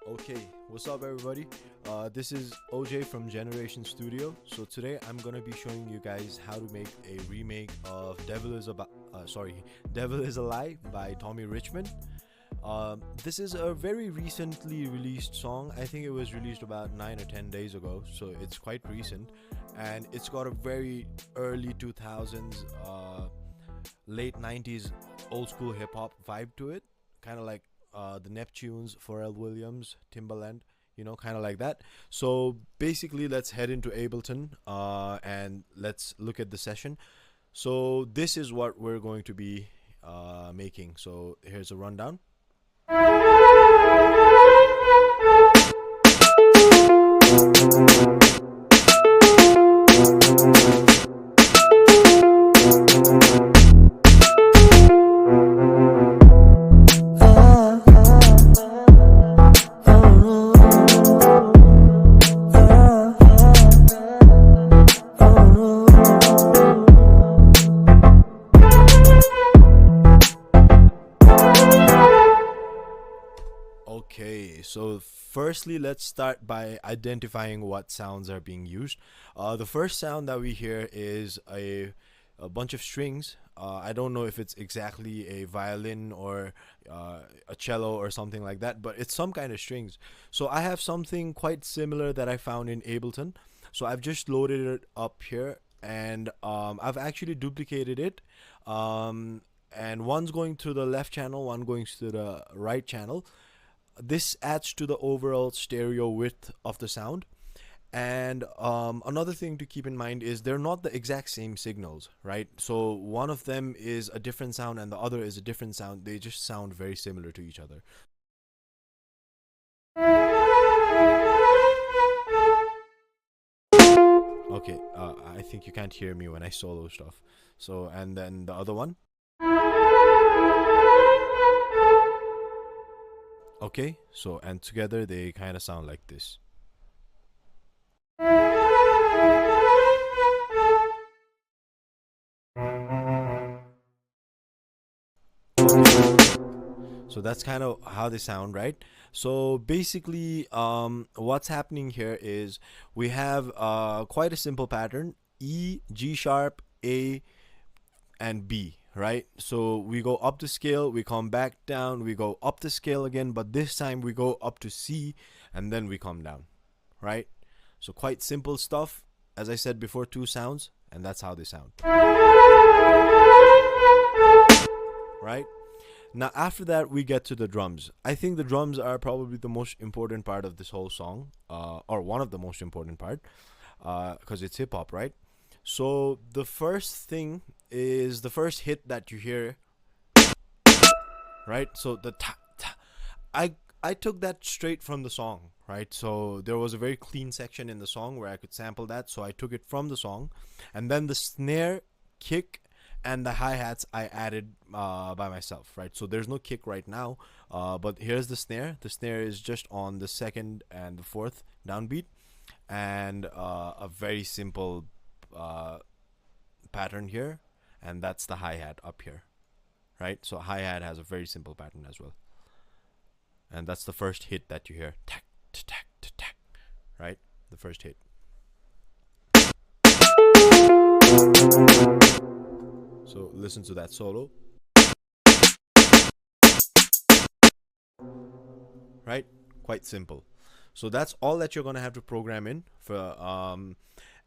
Okay, what's up everybody? This is OJ from Generation Studio. So today I'm gonna be showing you guys how to make a remake of Devil is a Lie by Tommy Richman. This is a very recently released song. I think it was released about 9 or 10 days ago, so it's quite recent, and it's got a very early 2000s, late 90s old school hip hop vibe to it, kind of like the Neptunes, Pharrell Williams, Timbaland, kind of like that. So basically, let's head into Ableton and let's look at the session. So this is what we're going to be making. So here's a rundown. Okay, so firstly, let's start by identifying what sounds are being used. The first sound that we hear is a bunch of strings. I don't know if it's exactly a violin or a cello or something like that, but it's some kind of strings. So I have something quite similar that I found in Ableton. So I've just loaded it up here, and I've actually duplicated it. And one's going to the left channel, one going to the right channel. This adds to the overall stereo width of the sound. And another thing to keep in mind is they're not the exact same signals, right? So one of them is a different sound and the other is a different sound. They just sound very similar to each other. Okay, I think you can't hear me when I solo stuff. So, and then the other one. Okay, so and together they kind of sound like this. So that's kind of how they sound, right? So basically, what's happening here is we have quite a simple pattern: E, G sharp, A, and B, right? So we go up the scale, we come back down, we go up the scale again, but this time we go up to C, and then we come down, right? So quite simple stuff. As I said before, two sounds, and that's how they sound, right? Now after that we get to the drums. I think the drums are probably the most important part of this whole song, or one of the most important part, because it's hip hop, right? So the first thing is the first hit that you hear, right? So the ta ta, I took that straight from the song, right? So there was a very clean section in the song where I could sample that, so I took it from the song, and then the snare, kick, and the hi-hats I added by myself, right? So there's no kick right now, but here's the snare. The snare is just on the second and the fourth downbeat, and a very simple pattern here, and that's the hi-hat up here, right? So hi-hat has a very simple pattern as well, and that's the first hit that you hear, tack tack tack, right? The first hit. So listen to that solo, right? Quite simple. So that's all that you're gonna have to program in for.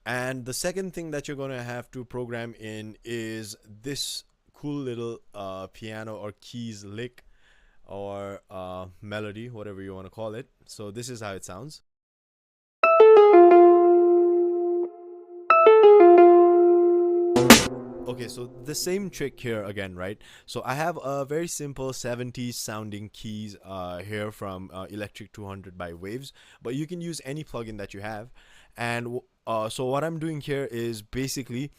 And the second thing that you're gonna have to program in is this cool little piano or keys lick or melody, whatever you want to call it. So this is how it sounds. Okay, so the same trick here again, right? So I have a very simple 70s sounding keys here from Electric 200 by Waves, but you can use any plugin that you have. And so what I'm doing here is basically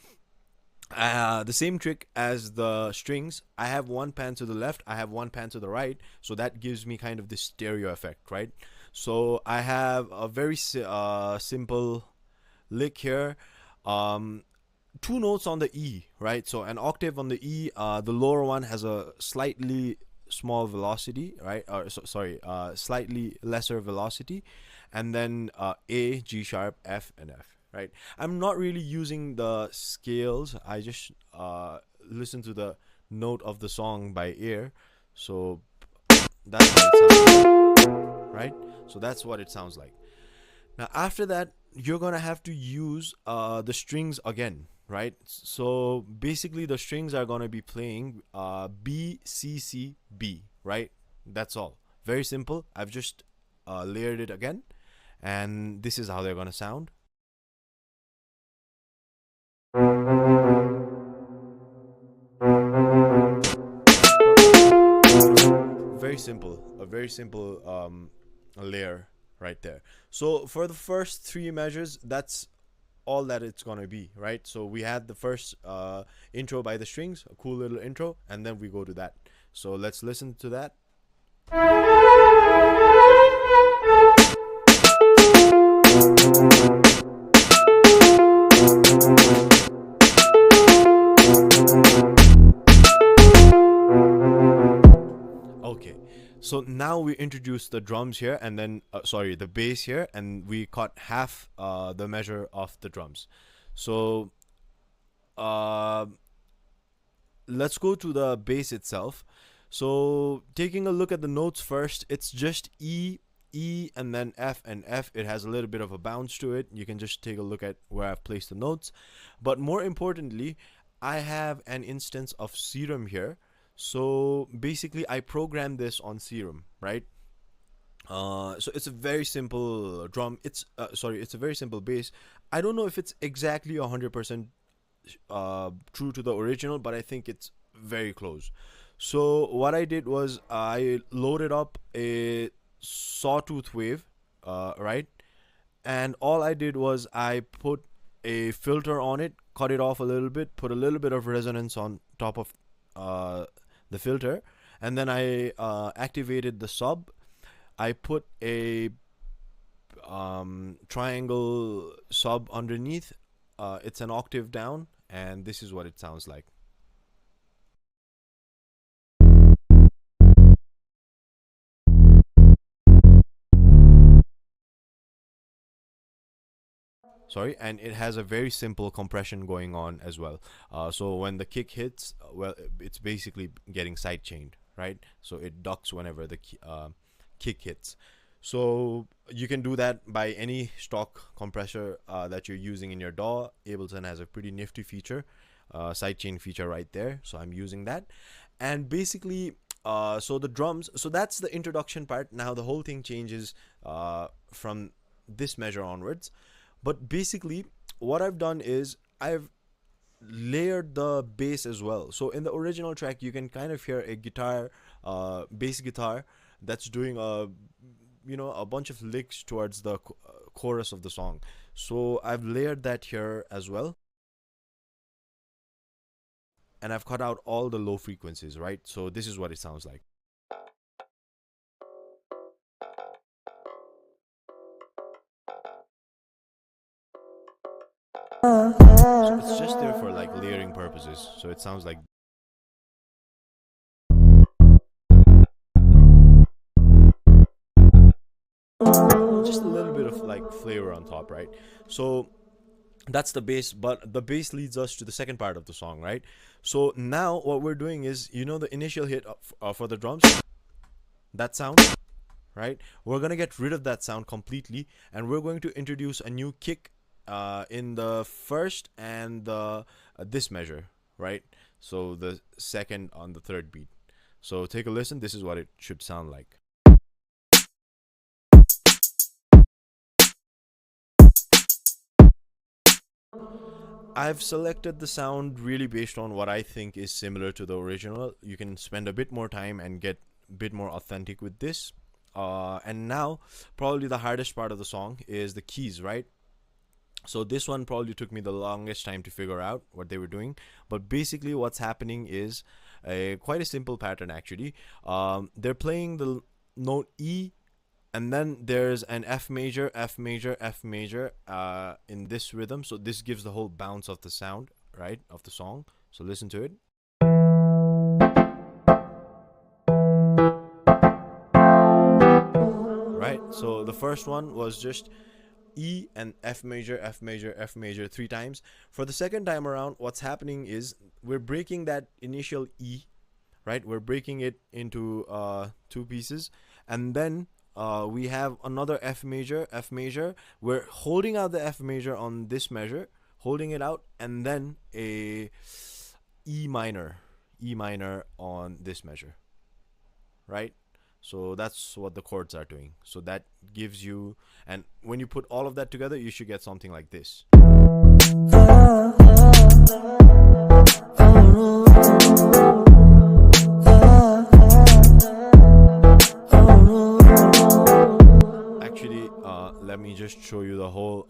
the same trick as the strings. I have one pan to the left, I have one pan to the right, so that gives me kind of this stereo effect, right? So I have a very simple lick here. Two notes on the E, right? So an octave on the E. The lower one has a slightly small velocity, right? Or sorry, slightly lesser velocity, and then A, G sharp, F, and F. Right. I'm not really using the scales. I just listen to the note of the song by ear. So that's how it sounds like, right? So that's what it sounds like. Now after that, you're gonna have to use the strings again, right? So basically, the strings are gonna be playing B, C, C, B, right? That's all. Very simple. I've just layered it again, and this is how they're gonna sound. Very simple, a very simple layer right there. So for the first three measures, that's all that it's gonna be, right? So we had the first intro by the strings, a cool little intro, and then we go to that. So let's listen to that. Okay, so now we introduce the drums here, and then sorry, the bass here, and we cut half the measure of the drums. So uh, let's go to the bass itself. So taking a look at the notes first, it's just E, E, and then F and F. It has a little bit of a bounce to it. You can just take a look at where I've placed the notes. But more importantly, I have an instance of Serum here. So basically, I programmed this on Serum, right? So it's a very simple drum. It's a very simple bass. I don't know if it's exactly 100% true to the original, but I think it's very close. So what I did was I loaded up a sawtooth wave, right? And all I did was I put a filter on it, cut it off a little bit, put a little bit of resonance on top of uh, the filter, and then I activated the sub. I put a triangle sub underneath. It's an octave down, and this is what it sounds like. Sorry, and it has a very simple compression going on as well. So when the kick hits, well, it's basically getting side chained, right? So it ducks whenever the kick hits. So you can do that by any stock compressor that you're using in your DAW. Ableton has a pretty nifty feature, sidechain feature right there. So I'm using that, and basically, so the drums. So that's the introduction part. Now the whole thing changes from this measure onwards. But basically, what I've done is I've layered the bass as well. So in the original track, you can kind of hear a guitar, bass guitar, that's doing a bunch of licks towards the chorus of the song. So I've layered that here as well, and I've cut out all the low frequencies, right? So this is what it sounds like. So it's just there for like layering purposes. So it sounds like just a little bit of like flavor on top, right? So that's the bass, but the bass leads us to the second part of the song, right? So now what we're doing is, the initial hit for the drums, that sound, right? We're gonna get rid of that sound completely, and we're going to introduce a new kick in the first and the this measure, right? So the second on the third beat. So take a listen. This is what it should sound like. I've selected the sound really based on what I think is similar to the original. You can spend a bit more time and get a bit more authentic with this. And now, probably the hardest part of the song is the keys, right? So this one probably took me the longest time to figure out what they were doing. But basically, what's happening is quite a simple pattern actually. They're playing the note E, and then there's an F major, F major, F major in this rhythm. So this gives the whole bounce of the sound, right, of the song. So listen to it. So the first one was just E and F major, F major, F major 3 times. For the second time around, what's happening is we're breaking that initial E, right? We're breaking it into 2 pieces, and then we have another F major, F major. We're holding out the F major on this measure, holding it out, and then a E minor, E minor on this measure, right? So that's what the chords are doing. So that gives you, and when you put all of that together, you should get something like this. Actually, let me just show you the whole,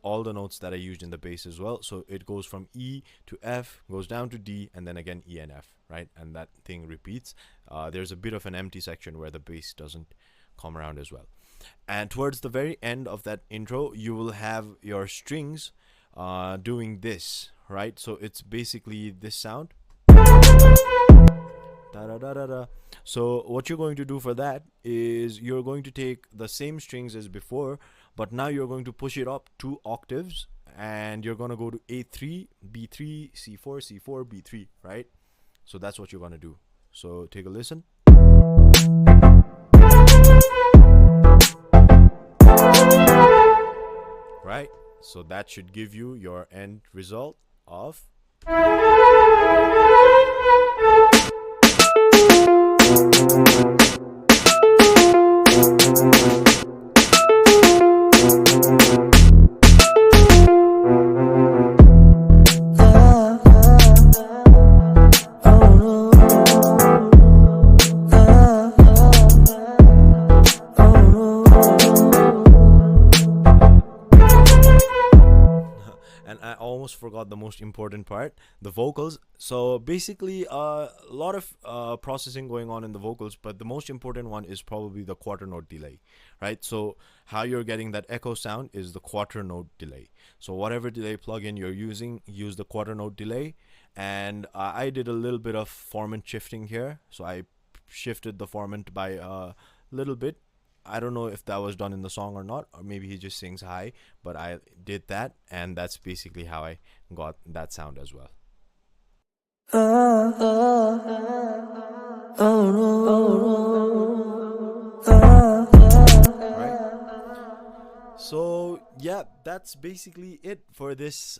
all the notes that I used in the bass as well. So it goes from E to F, goes down to D, and then again E and F, right? And that thing repeats. There's a bit of an empty section where the bass doesn't come around as well. And towards the very end of that intro, you will have your strings doing this, right? So it's basically this sound. Da, da, da, da, da. So what you're going to do for that is you're going to take the same strings as before, but now you're going to push it up 2 octaves, and you're going to go to A3, B3, C4, C4, B3, right? So that's what you're going to do. So take a listen. Right? So that should give you your end result of and I almost forgot the most important part, the vocals. So basically a lot of processing going on in the vocals, but the most important one is probably the quarter note delay, right? So how you're getting that echo sound is the quarter note delay. So whatever delay plugin you're using, use the quarter note delay. And I did a little bit of formant shifting here, so I shifted the formant by a little bit. I don't know if that was done in the song or not, or maybe he just sings high, but I did that, and that's basically how I got that sound as well. Right? So yeah, that's basically it for this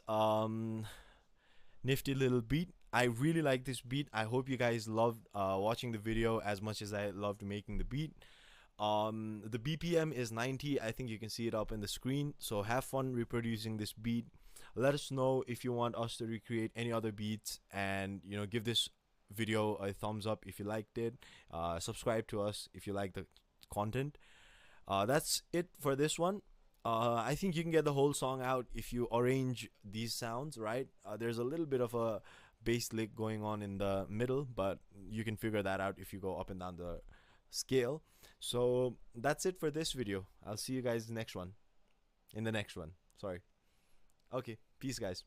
nifty little beat. I really like this beat. I hope you guys loved watching the video as much as I loved making the beat. The BPM is 90. I think you can see it up in the screen. So have fun reproducing this beat. Let us know if you want us to recreate any other beats, and give this video a thumbs up if you liked it. Subscribe to us if you like the content. That's it for this one. I think you can get the whole song out if you arrange these sounds right. There's a little bit of a bass lick going on in the middle, but you can figure that out if you go up and down the scale. So that's it for this video. I'll see you guys in the next one. Sorry. Okay, peace guys.